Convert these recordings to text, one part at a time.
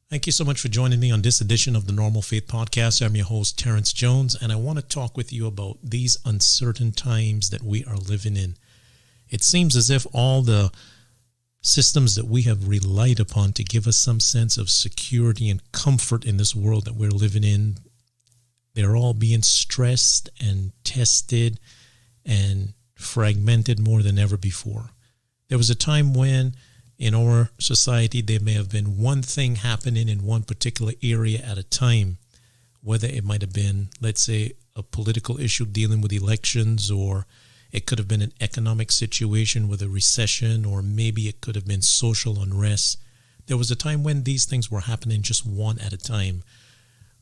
Thank you so much for joining me on this edition of the Normal Faith Podcast. I'm your host, Terrence Jones, and I want to talk with you about these uncertain times that we are living in. It seems as if all the systems that we have relied upon to give us some sense of security and comfort in this world that we're living in, they're all being stressed and tested and fragmented more than ever before. There was a time when in our society, there may have been one thing happening in one particular area at a time, whether it might have been, let's say, a political issue dealing with elections, or it could have been an economic situation with a recession, or maybe it could have been social unrest. There was a time when these things were happening just one at a time.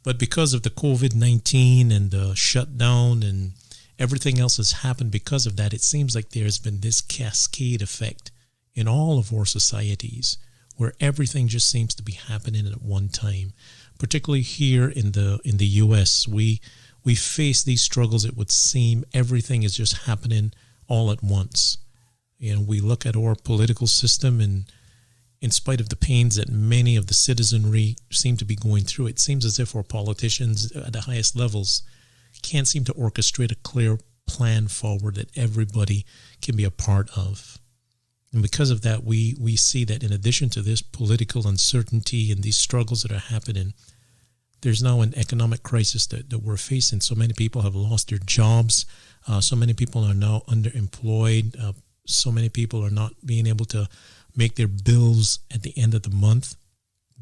But because of the COVID-19 and the shutdown and everything else has happened because of that, it seems like there's been this cascade effect in all of our societies, where everything just seems to be happening at one time. Particularly here in the U.S., we face these struggles. It would seem everything is just happening all at once. And we look at our political system, and in spite of the pains that many of the citizenry seem to be going through, it seems as if our politicians at the highest levels can't seem to orchestrate a clear plan forward that everybody can be a part of. And because of that, we see that in addition to this political uncertainty and these struggles that are happening, there's now an economic crisis that we're facing. So many people have lost their jobs. So many people are now underemployed. So many people are not being able to make their bills at the end of the month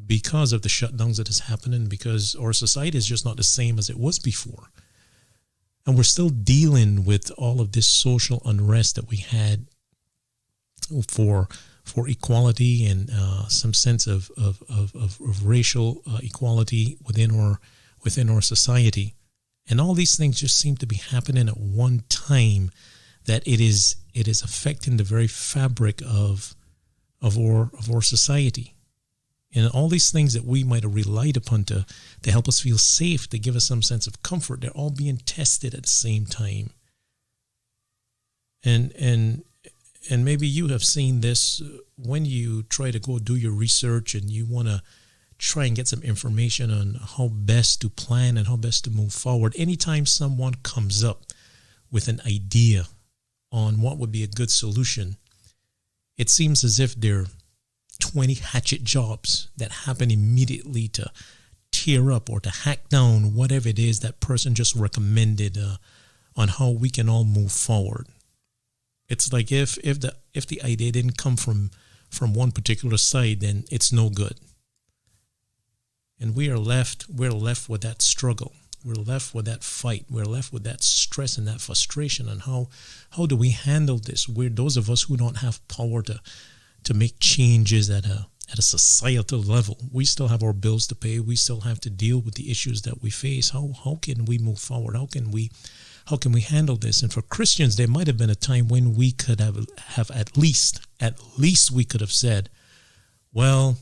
because of the shutdowns that is happening, because our society is just not the same as it was before. And we're still dealing with all of this social unrest that we had for equality and some sense of racial equality within our society. And all these things just seem to be happening at one time, that it is affecting the very fabric of our society. And all these things that we might have relied upon to help us feel safe, to give us some sense of comfort, they're all being tested at the same time. And maybe you have seen this when you try to go do your research and you want to try and get some information on how best to plan and how best to move forward. Anytime someone comes up with an idea on what would be a good solution, it seems as if there are 20 hatchet jobs that happen immediately to tear up or to hack down whatever it is that person just recommended on how we can all move forward. It's like if the idea didn't come from one particular side, then it's no good. And we're left with that struggle. We're left with that fight. We're left with that stress and that frustration. And how do we handle this? We're those of us who don't have power to make changes at a societal level. We still have our bills to pay. We still have to deal with the issues that we face. How can we move forward? How can we handle this? And for Christians, there might have been a time when we could have at least we could have said, well,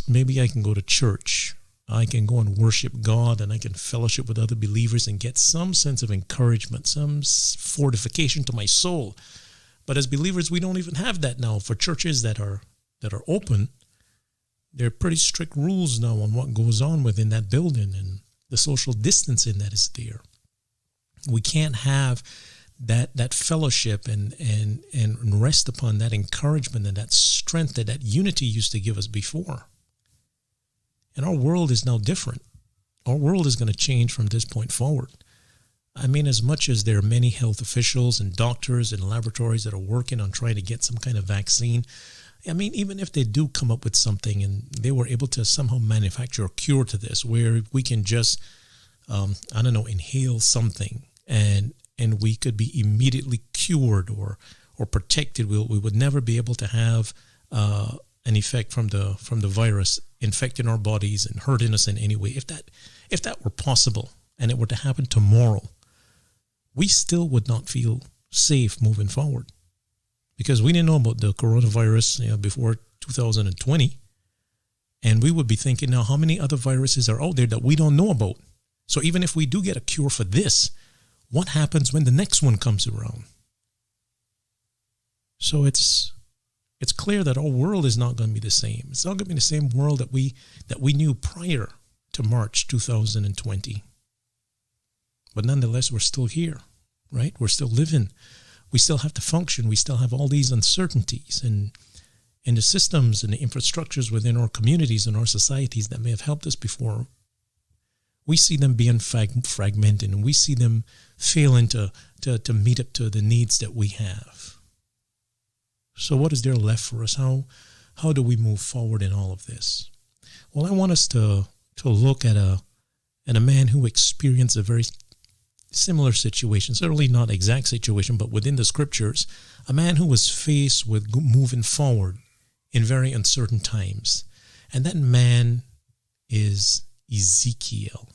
maybe I can go to church. I can go and worship God, and I can fellowship with other believers and get some sense of encouragement, some fortification to my soul. But as believers, we don't even have that now. For churches that are open, there are pretty strict rules now on what goes on within that building and the social distancing that is there. We can't have that fellowship and rest upon that encouragement and that strength that unity used to give us before. And our world is now different. Our world is going to change from this point forward. I mean, as much as there are many health officials and doctors and laboratories that are working on trying to get some kind of vaccine, I mean, even if they do come up with something and they were able to somehow manufacture a cure to this, where we can just, inhale something and we could be immediately cured or protected. We would never be able to have an effect from the virus infecting our bodies and hurting us in any way. If that were possible and it were to happen tomorrow, we still would not feel safe moving forward, because we didn't know about the coronavirus before 2020, and we would be thinking, now how many other viruses are out there that we don't know about? So even if we do get a cure for this, what happens when the next one comes around? So it's It's clear that our world is not going to be the same. It's not going to be the same world that we knew prior to March 2020. But nonetheless, we're still here, right? We're still living. We still have to function. We still have all these uncertainties and the systems and the infrastructures within our communities and our societies that may have helped us before. We see them being fragmented, and we see them failing to meet up to the needs that we have. So what is there left for us? How do we move forward in all of this? Well, I want us to look at a man who experienced a very similar situation, certainly not exact situation, but within the scriptures, a man who was faced with moving forward in very uncertain times. And that man is Ezekiel.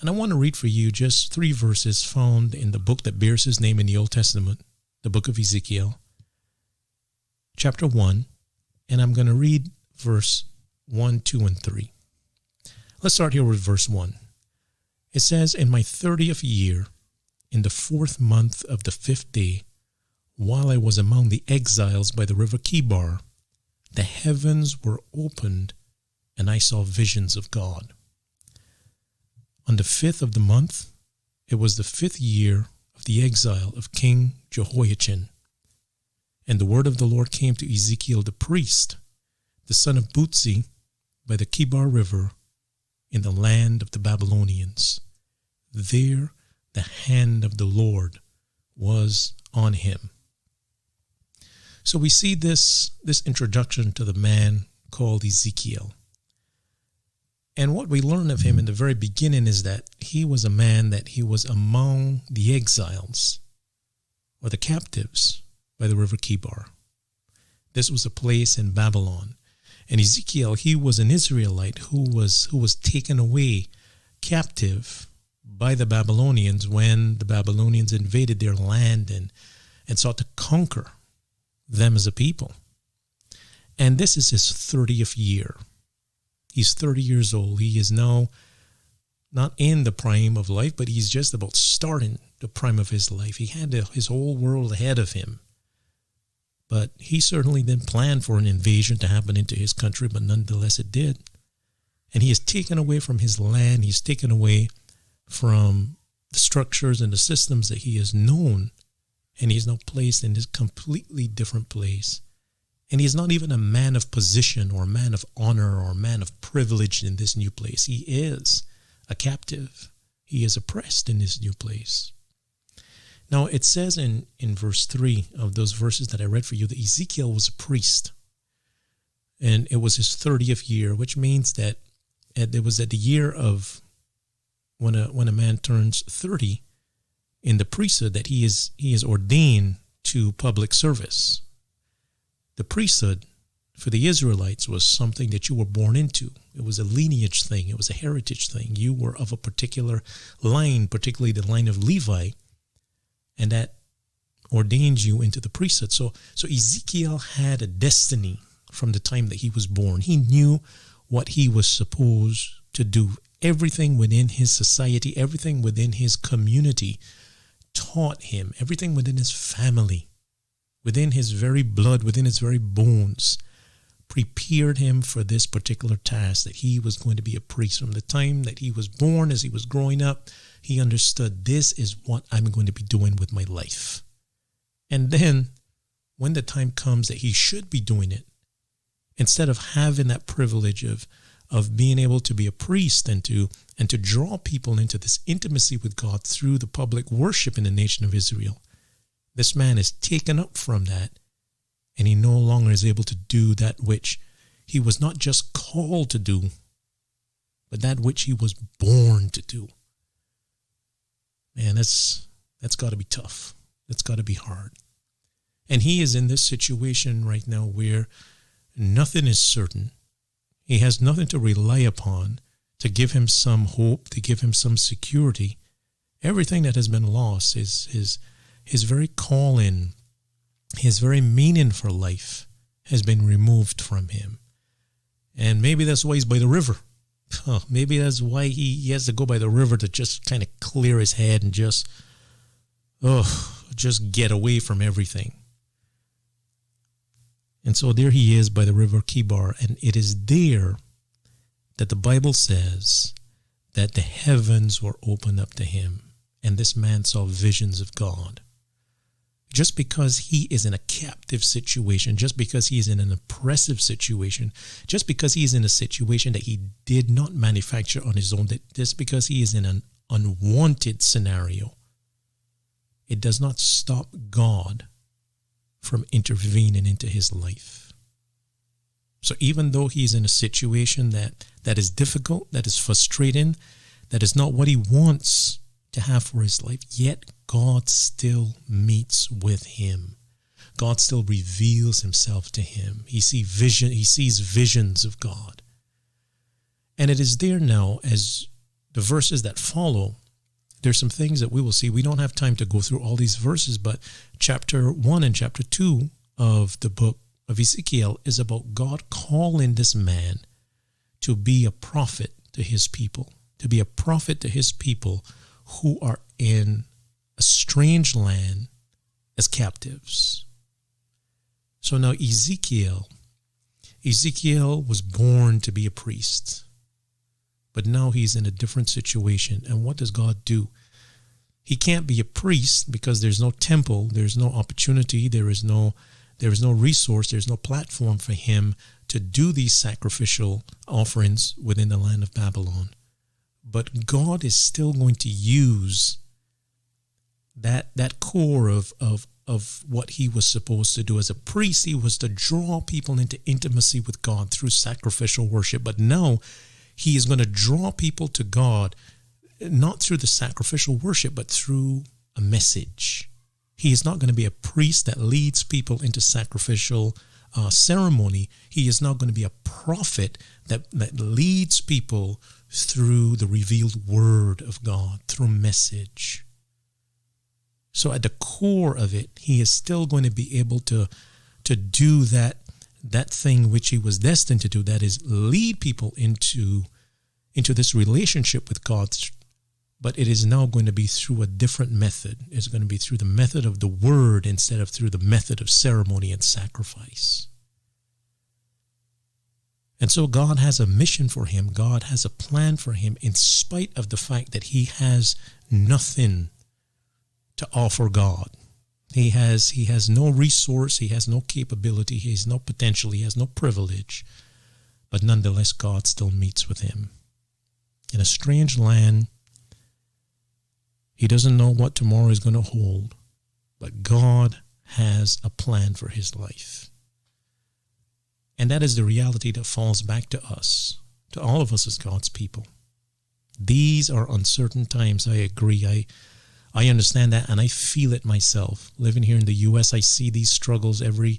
And I want to read for you just 3 verses found in the book that bears his name in the Old Testament, the book of Ezekiel, chapter 1, and I'm going to read verse 1, 2, and 3. Let's start here with verse 1. It says, "In my 30th year, in the 4th month of the 5th day, while I was among the exiles by the river Kibar, the heavens were opened, and I saw visions of God. On the 5th of the month, it was the 5th year of the exile of King Jehoiachin. And the word of the Lord came to Ezekiel the priest, the son of Buzi, by the Kibar River, in the land of the Babylonians. There the hand of the Lord was on him." So we see this introduction to the man called Ezekiel. And what we learn of him in the very beginning is that he was a man that he was among the exiles or the captives by the river Kibar. This was a place in Babylon. And Ezekiel, he was an Israelite who was taken away captive by the Babylonians when the Babylonians invaded their land and sought to conquer them as a people. And this is his 30th year. He's 30 years old. He is now not in the prime of life, but he's just about starting the prime of his life. He had his whole world ahead of him. But he certainly didn't plan for an invasion to happen into his country, but nonetheless it did. And he is taken away from his land. He's taken away from the structures and the systems that he has known. And he is now placed in this completely different place. And he is not even a man of position or a man of honor or a man of privilege in this new place. He is a captive. He is oppressed in this new place. Now, it says in verse 3 of those verses that I read for you that Ezekiel was a priest. And it was his 30th year, which means that it was at the year of when a man turns 30 in the priesthood that he is ordained to public service. The priesthood for the Israelites was something that you were born into. It was a lineage thing. It was a heritage thing. You were of a particular line, particularly the line of Levi, and that ordained you into the priesthood. So Ezekiel had a destiny from the time that he was born. He knew what he was supposed to do. Everything within his society, everything within his community taught him, everything within his family, within his very blood, within his very bones, prepared him for this particular task, that he was going to be a priest. From the time that he was born, as he was growing up, he understood, this is what I'm going to be doing with my life. And then when the time comes that he should be doing it, instead of having that privilege of being able to be a priest and to draw people into this intimacy with God through the public worship in the nation of Israel, this man is taken up from that, and he no longer is able to do that which he was not just called to do, but that which he was born to do. Man, that's got to be tough. That's got to be hard. And he is in this situation right now where nothing is certain. He has nothing to rely upon to give him some hope, to give him some security. Everything that has been lost, his very calling, his very meaning for life has been removed from him. And maybe that's why he's by the river. Maybe that's why he has to go by the river to just kind of clear his head and just get away from everything. And so there he is by the river Kibar, and it is there that the Bible says that the heavens were opened up to him, and this man saw visions of God. Just because he is in a captive situation, just because he is in an oppressive situation, just because he is in a situation that he did not manufacture on his own, that just because he is in an unwanted scenario, it does not stop God from intervening into his life. So even though he's in a situation that is difficult, that is frustrating, that is not what he wants to have for his life, yet God still meets with him. God still reveals himself to him. He sees visions of God. And it is there now, as the verses that follow, there's some things that we will see. We don't have time to go through all these verses, but chapter 1 and chapter 2 of the book of Ezekiel is about God calling this man to be a prophet to his people, to be a prophet to his people who are in a strange land as captives. So now Ezekiel was born to be a priest, but now he's in a different situation. And what does God do? He can't be a priest because there's no temple, there's no opportunity, there is no resource, there's no platform for him to do these sacrificial offerings within the land of Babylon. But God is still going to use that core of what he was supposed to do. As a priest, he was to draw people into intimacy with God through sacrificial worship. But now he is going to draw people to God, not through the sacrificial worship, but through a message. He is not going to be a priest that leads people into sacrificial ceremony. He is not going to be a prophet that leads people through the revealed word of God, through message. So at the core of it, he is still going to be able to do that thing which he was destined to do, that is lead people into this relationship with God. But it is now going to be through a different method. It's going to be through the method of the word instead of through the method of ceremony and sacrifice. And so God has a mission for him. God has a plan for him, in spite of the fact that he has nothing to offer God. He has no resource, he has no capability, he has no potential, he has no privilege. But nonetheless, God still meets with him. In a strange land, he doesn't know what tomorrow is going to hold, but God has a plan for his life. And that is the reality that falls back to us, to all of us as God's people. These are uncertain times. I agree. I understand that, and I feel it myself. Living here in the U.S., I see these struggles every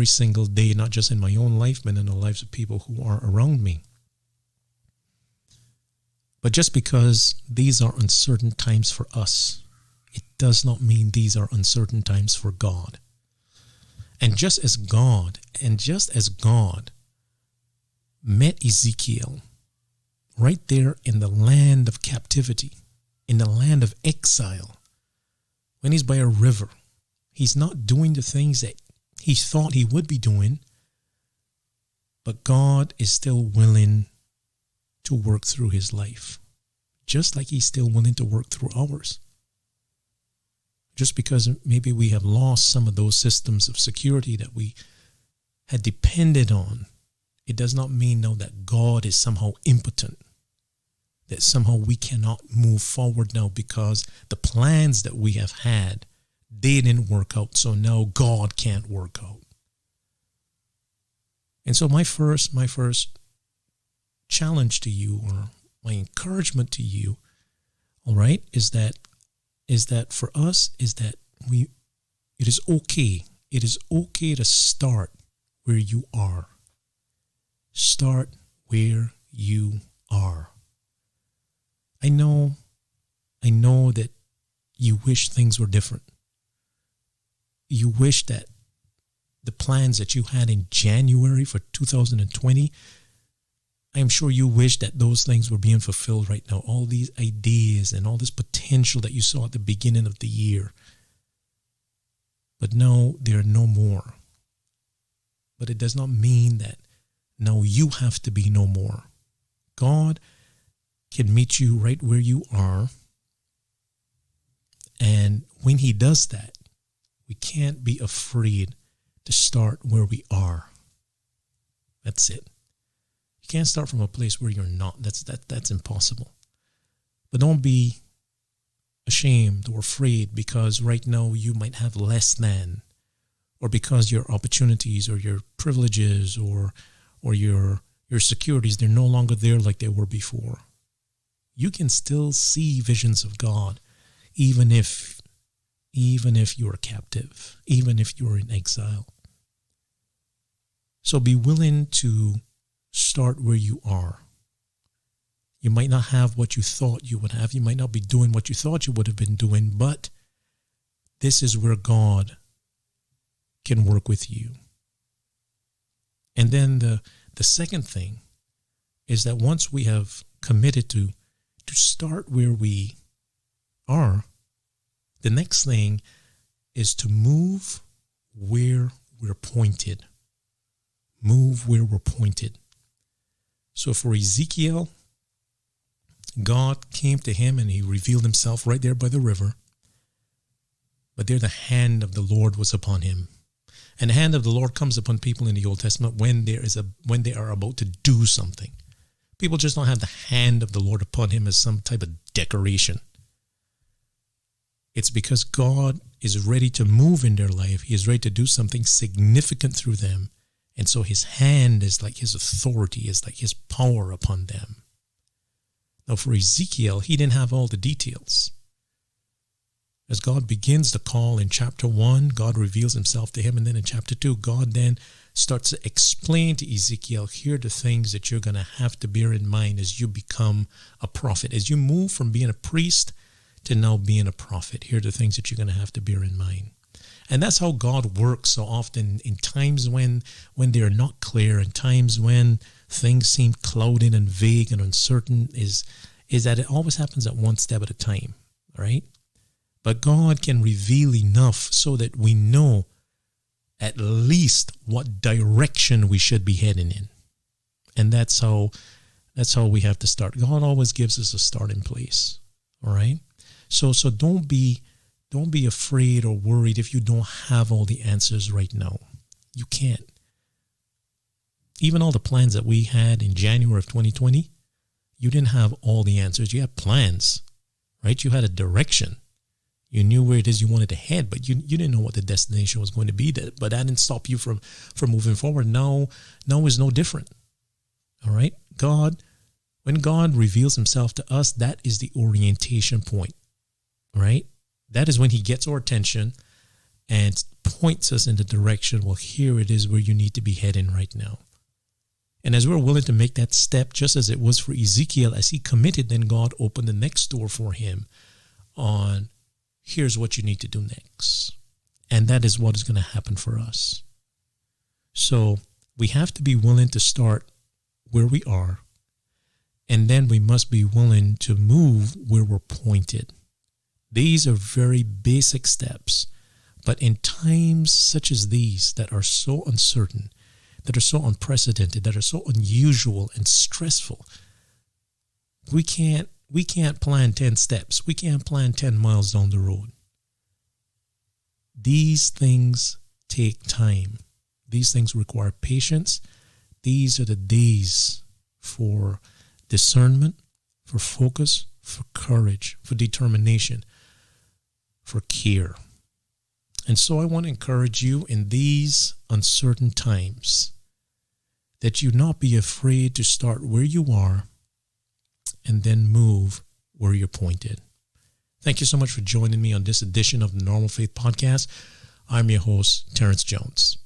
single day, not just in my own life, but in the lives of people who are around me. But just because these are uncertain times for us, it does not mean these are uncertain times for God. And just as God met Ezekiel right there in the land of captivity, in the land of exile, when he's by a river, he's not doing the things that he thought he would be doing, but God is still willing to work through his life, just like he's still willing to work through ours. Just because maybe we have lost some of those systems of security that we had depended on, it does not mean now that God is somehow impotent, that somehow we cannot move forward now because the plans that we have had, they didn't work out, so now God can't work out. And so my first challenge to you, or my encouragement to you, all right, is that for us, is that it is okay. It is okay to start where you are. Start where you are. I know that you wish things were different. You wish that the plans that you had in January for 2020, I am sure you wish that those things were being fulfilled right now. All these ideas and all this potential that you saw at the beginning of the year. But no, there are no more. but it does not mean that now you have to be no more. God can meet you right where you are. And when he does that, we can't be afraid to start where we are. That's it. You can't start from a place where you're not. That's impossible. But don't be ashamed or afraid because right now you might have less than, or because your opportunities or your privileges or your securities, they're no longer there like they were before. You can still see visions of God even if you're captive, even if you're in exile. So be willing to start where you are. You might not have what you thought you would have. You might not be doing what you thought you would have been doing, but this is where God can work with you. And then the second thing is that once we have committed to start where we are, the next thing is to move where we're pointed. Move where we're pointed. So for Ezekiel, God came to him and he revealed himself right there by the river. But there the hand of the Lord was upon him. And the hand of the Lord comes upon people in the Old Testament when they are about to do something. People just don't have the hand of the Lord upon him as some type of decoration. It's because God is ready to move in their life. He is ready to do something significant through them. And so his hand is like his authority, is like his power upon them. Now for Ezekiel, he didn't have all the details. As God begins the call in chapter 1, God reveals himself to him. And then in chapter 2, God then starts to explain to Ezekiel, here are the things that you're going to have to bear in mind as you become a prophet. As you move from being a priest to now being a prophet, here are the things that you're going to have to bear in mind. And that's how God works so often in times when they're not clear, in times when things seem clouded and vague and uncertain, is that it always happens at one step at a time, right? But God can reveal enough so that we know at least what direction we should be heading in. And that's how we have to start. God always gives us a starting place. All right. So don't be afraid or worried if you don't have all the answers right now. You can't. Even all the plans that we had in January of 2020, you didn't have all the answers. You had plans, right? You had a direction. You knew where it is you wanted to head, but you didn't know what the destination was going to be. But that didn't stop you from moving forward. Now is no different. All right? When God reveals himself to us, that is the orientation point, right? That is when he gets our attention and points us in the direction, well, here it is where you need to be heading right now. And as we're willing to make that step, just as it was for Ezekiel, as he committed, then God opened the next door for him on, here's what you need to do next. And that is what is going to happen for us. So we have to be willing to start where we are, and then we must be willing to move where we're pointed. These are very basic steps, but in times such as these that are so uncertain, that are so unprecedented, that are so unusual and stressful, we can't plan 10 steps. We can't plan 10 miles down the road. These things take time. These things require patience. These are the days for discernment, for focus, for courage, for determination, for care. And so I want to encourage you in these uncertain times that you not be afraid to start where you are and then move where you're pointed. Thank you so much for joining me on this edition of the Normal Faith Podcast. I'm your host, Terrence Jones.